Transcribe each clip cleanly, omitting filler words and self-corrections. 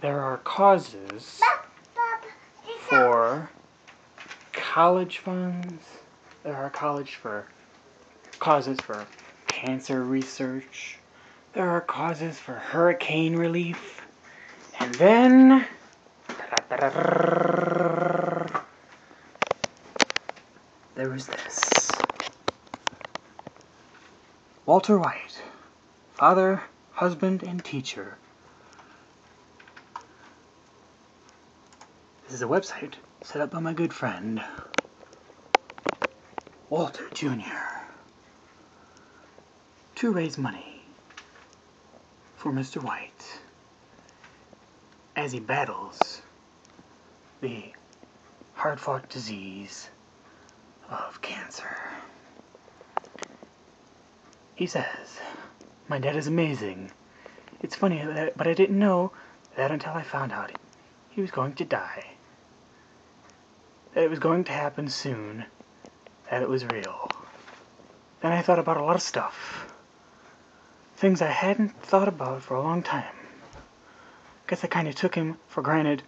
there are causes for college funds. There are causes for cancer research. There are causes for hurricane relief. And then there was this. Walter White, father, husband, and teacher. This is a website set up by my good friend, Walter Jr., to raise money for Mr. White as he battles the hard-fought disease of cancer. He says, "My dad is amazing. It's funny, but I didn't know that until I found out he was going to die. That it was going to happen soon. That it was real. Then I thought about a lot of stuff. Things I hadn't thought about for a long time. Guess I kind of took him for granted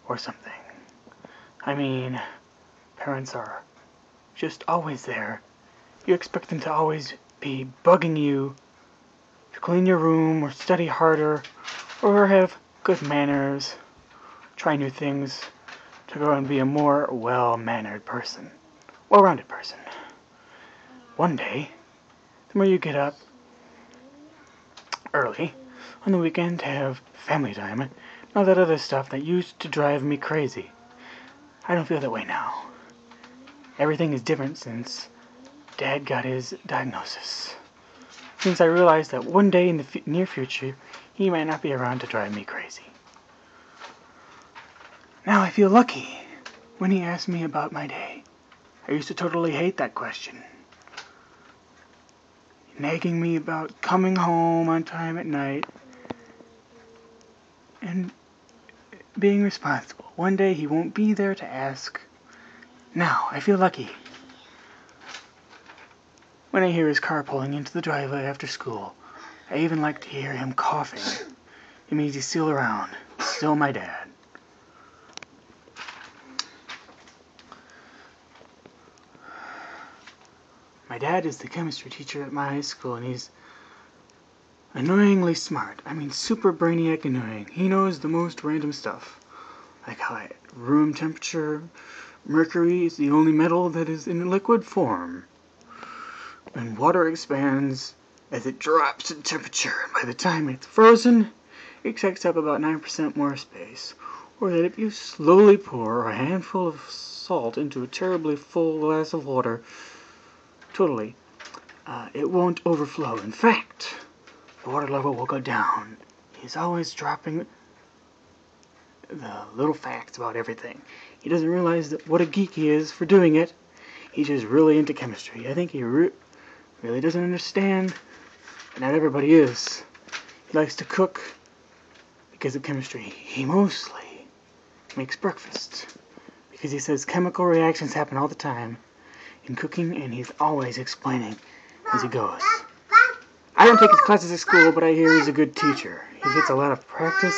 or something. I mean, parents are just always there. You expect them to always be bugging you to clean your room or study harder or have good manners, try new things, to grow and be a more well-mannered person, well-rounded person. One day, the more you get up early on the weekend to have family time and all that other stuff that used to drive me crazy. I don't feel that way now. Everything is different since Dad got his diagnosis. Since I realized that one day in the near future, he might not be around to drive me crazy. Now I feel lucky when he asked me about my day. I used to totally hate that question. Nagging me about coming home on time at night and being responsible. One day he won't be there to ask. Now I feel lucky when I hear his car pulling into the driveway after school. I even like to hear him coughing. It means he's still around. Still my dad. My dad is the chemistry teacher at my high school, and he's annoyingly smart. I mean, super brainiac annoying. He knows the most random stuff. Like how at room temperature, mercury is the only metal that is in liquid form. When water expands as it drops in temperature, by the time it's frozen, it takes up about 9% more space. Or that if you slowly pour a handful of salt into a terribly full glass of water, it won't overflow. In fact, the water level will go down. He's always dropping the little facts about everything. He doesn't realize what a geek he is for doing it. He's just really into chemistry. I think he really doesn't understand, but not everybody is. He likes to cook because of chemistry. He mostly makes breakfast because he says chemical reactions happen all the time in cooking, and he's always explaining as he goes. I don't take his classes at school, but I hear he's a good teacher. He gets a lot of practice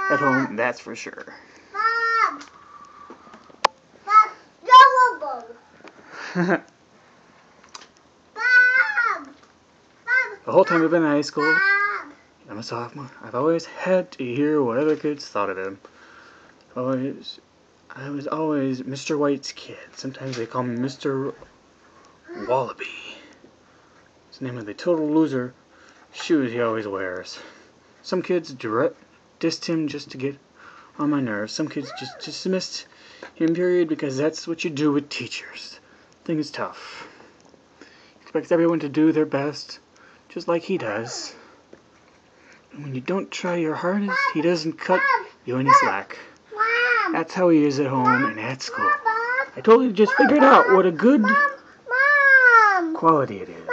at home, that's for sure. The whole time I've been in high school, I'm a sophomore, I've always had to hear what other kids thought of him. I was always Mr. White's kid. Sometimes they call me Mr. Wallaby. It's the name of the total loser shoes he always wears. Some kids dissed him just to get on my nerves. Some kids just dismissed him, period, because that's what you do with teachers. Thing is tough. He expects everyone to do their best, just like he does. And when you don't try your hardest, he doesn't cut you any slack. That's how he is at home and at school. I totally just figured out what a good quality it is.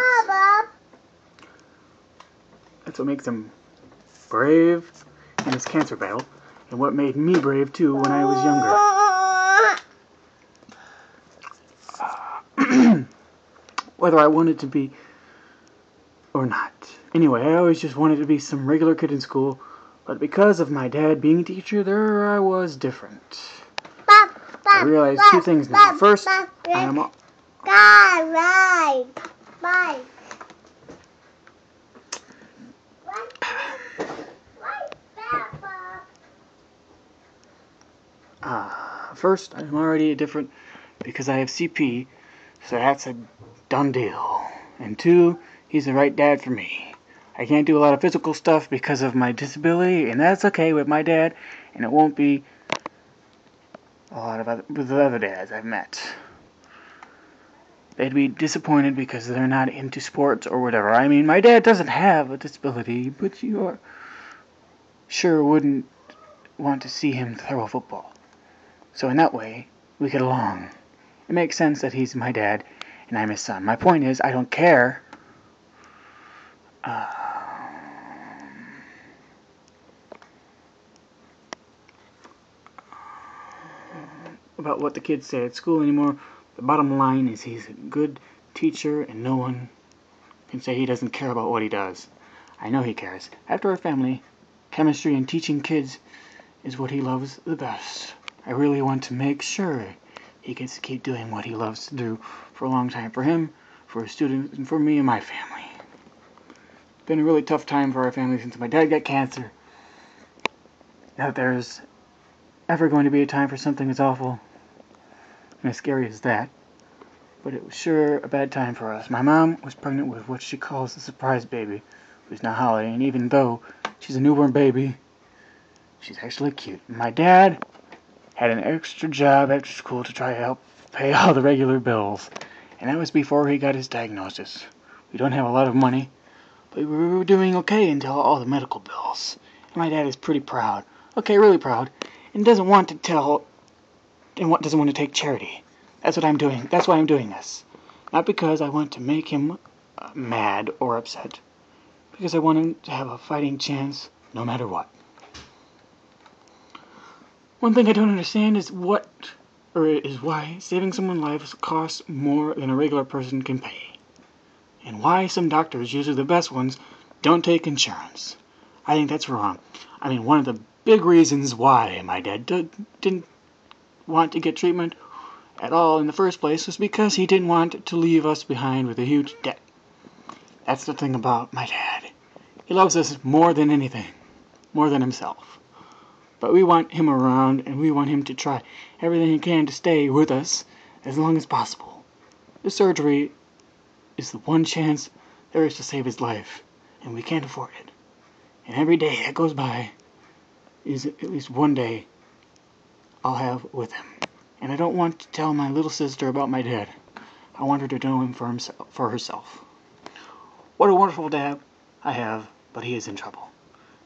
That's what makes him brave in his cancer battle, and what made me brave too when I was younger. Whether I wanted to be or not. Anyway, I always just wanted to be some regular kid in school But because of my dad being a teacher, there I was different. I realized two things now. First, I am First, I'm already different because I have CP, so that's a done deal. And two, he's the right dad for me. I can't do a lot of physical stuff because of my disability, and that's okay with my dad, and it won't be a lot of with the other dads I've met. They'd be disappointed because they're not into sports or whatever. I mean, my dad doesn't have a disability, but you sure wouldn't want to see him throw a football. So in that way, we get along. It makes sense that he's my dad and I'm his son. My point is, I don't care about what the kids say at school anymore. The bottom line is he's a good teacher and no one can say he doesn't care about what he does. I know he cares. After our family, chemistry and teaching kids is what he loves the best. I really want to make sure he gets to keep doing what he loves to do for a long time. For him, for his students, and for me and my family. It's been a really tough time for our family since my dad got cancer. Now if there's ever going to be a time for something as awful and as scary as that, but it was sure a bad time for us. My mom was pregnant with what she calls a surprise baby, who's now Holly, and even though she's a newborn baby, she's actually cute. My dad had an extra job after school to try to help pay all the regular bills, and that was before he got his diagnosis. We don't have a lot of money, but we were doing okay until all the medical bills. And my dad is pretty proud, okay, really proud, and doesn't want to doesn't want to take charity. That's what I'm doing. That's why I'm doing this. Not because I want to make him mad or upset, because I want him to have a fighting chance no matter what. One thing I don't understand is why saving someone's life costs more than a regular person can pay. And why some doctors, usually the best ones, don't take insurance. I think that's wrong. I mean, one of the big reasons why my dad didn't want to get treatment at all in the first place was because he didn't want to leave us behind with a huge debt. That's the thing about my dad. He loves us more than anything, more than himself. But we want him around, and we want him to try everything he can to stay with us as long as possible. The surgery is the one chance there is to save his life, and we can't afford it. And every day that goes by is at least one day I'll have with him. And I don't want to tell my little sister about my dad. I want her to know him for herself. What a wonderful dad I have, but he is in trouble.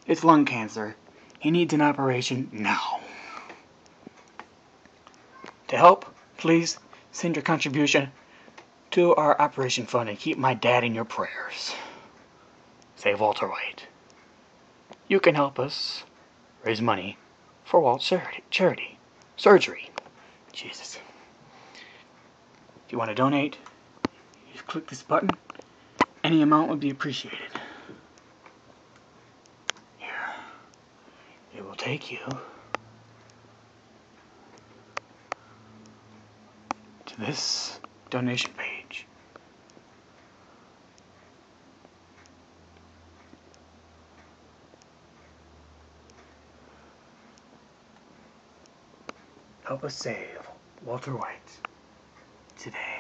It's lung cancer. He needs an operation now. To help, please send your contribution to our operation fund and keep my dad in your prayers. Save Walter White. You can help us raise money for Walt's charity. Surgery. Jesus. If you want to donate, you just click this button. Any amount would be appreciated. Here. It will take you to this donation page. Help us save Walter White today.